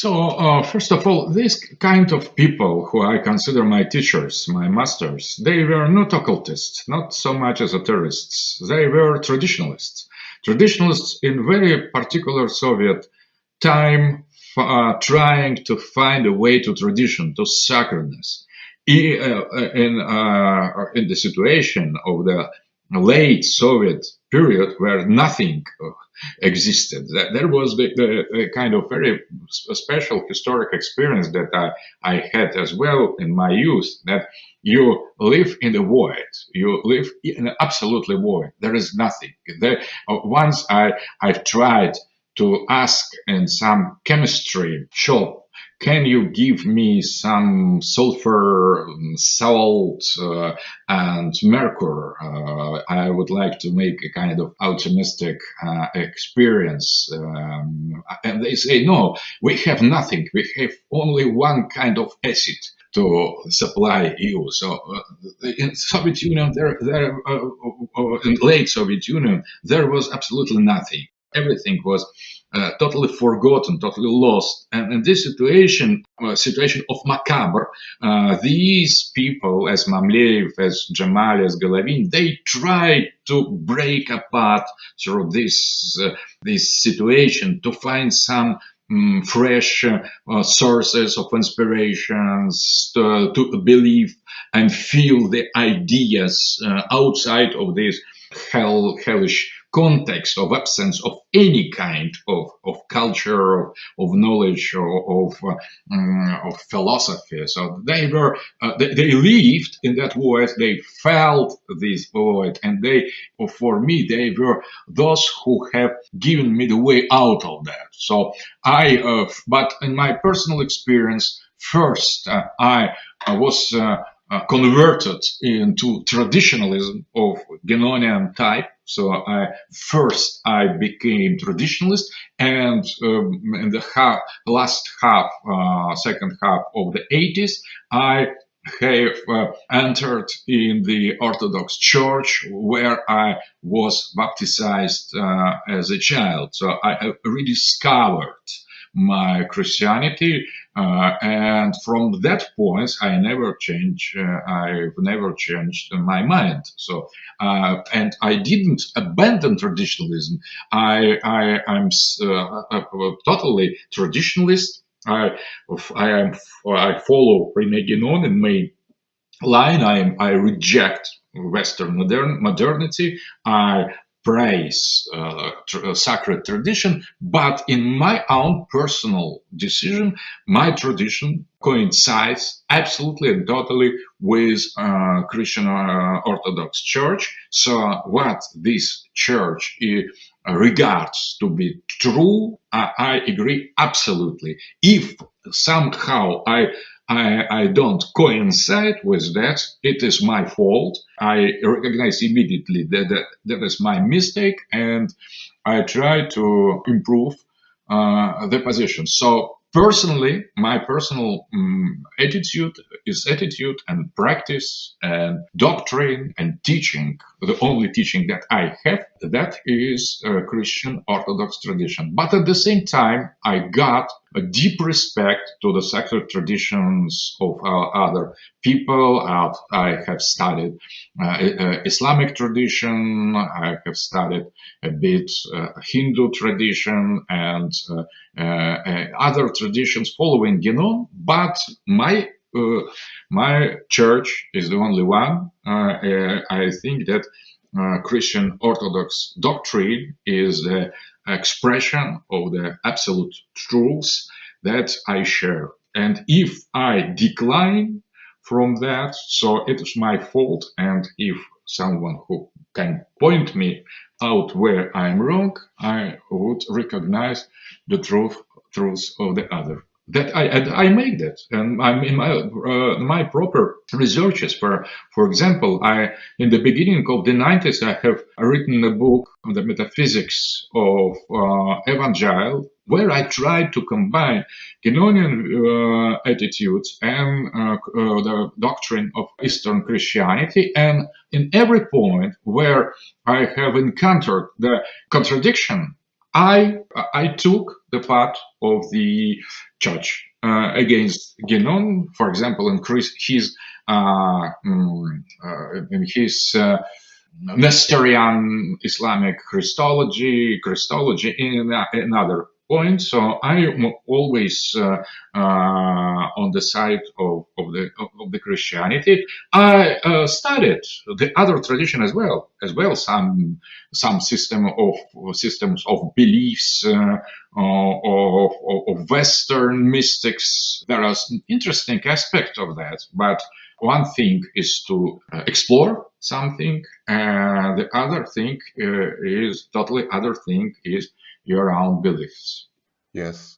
First of all, these kind of people who I consider my teachers, my masters, they were not occultists, not so much esoterists. They were traditionalists. Traditionalists in very particular Soviet time, trying to find a way to tradition, to sacredness. In the situation of the late Soviet period where nothing existed. There was the kind of very special historic experience that I had as well in my youth, that you live in the void. You live in absolutely void. There is nothing. Once I've tried to ask in some chemistry shop, can you give me some sulfur, salt, and mercury? I would like to make a kind of optimistic experience. And they say, no, we have nothing. We have only one kind of acid to supply you. So in Soviet Union, in late Soviet Union, there was absolutely nothing. Everything was totally forgotten, totally lost. And in this situation of macabre, these people, as Mamleev, as Jamal, as Golovin, they tried to break apart through this situation to find some fresh sources of inspirations to believe and feel the ideas outside of this hellish context of absence of any kind of culture, of knowledge, of philosophy. So they lived in that void, they felt this void, and for me, they were those who have given me the way out of that. So but in my personal experience, first, I was converted into traditionalism of Guénonian type. So I became traditionalist, and in the second half of the 80s, I have entered in the Orthodox Church, where I was baptized as a child. So I have rediscovered my Christianity, and from that point, I've never changed my mind. So, and I didn't abandon traditionalism. I'm totally traditionalist. I follow René Guénon in my line. I reject Western modernity. I praise sacred tradition, but in my own personal decision, my tradition coincides absolutely and totally with Christian Orthodox Church. So what this church regards to be true, I agree absolutely. If somehow I don't coincide with that, it is my fault. I recognize immediately that is my mistake, and I try to improve the position. So personally, my personal attitude is attitude and practice and doctrine and teaching. The only teaching that I have, that is Christian Orthodox tradition. But at the same time, I got a deep respect to the sacred traditions of other people. I have studied Islamic tradition. I have studied a bit Hindu tradition and other traditions following Guénon. But my church is the only one. I think that Christian Orthodox doctrine is the expression of the absolute truths that I share. And if I decline from that, so it is my fault. And if someone who can point me out where I'm wrong, I would recognize the truths of the other. That I make that, and I'm in my proper researches. For example, in the beginning of the 90s, I have written a book on the metaphysics of Evangel, where I tried to combine Guénonian attitudes and the doctrine of Eastern Christianity. And in every point where I have encountered the contradiction, I took the part of the judge against Guénon, for example, in his Nestorian Islamic Christology in another point. So I am always on the side of the Christianity. I studied the other tradition as well, some systems of beliefs of Western mystics. There are some interesting aspects of that, but one thing is to explore something, and the other thing is totally other thing is your own beliefs. Yes.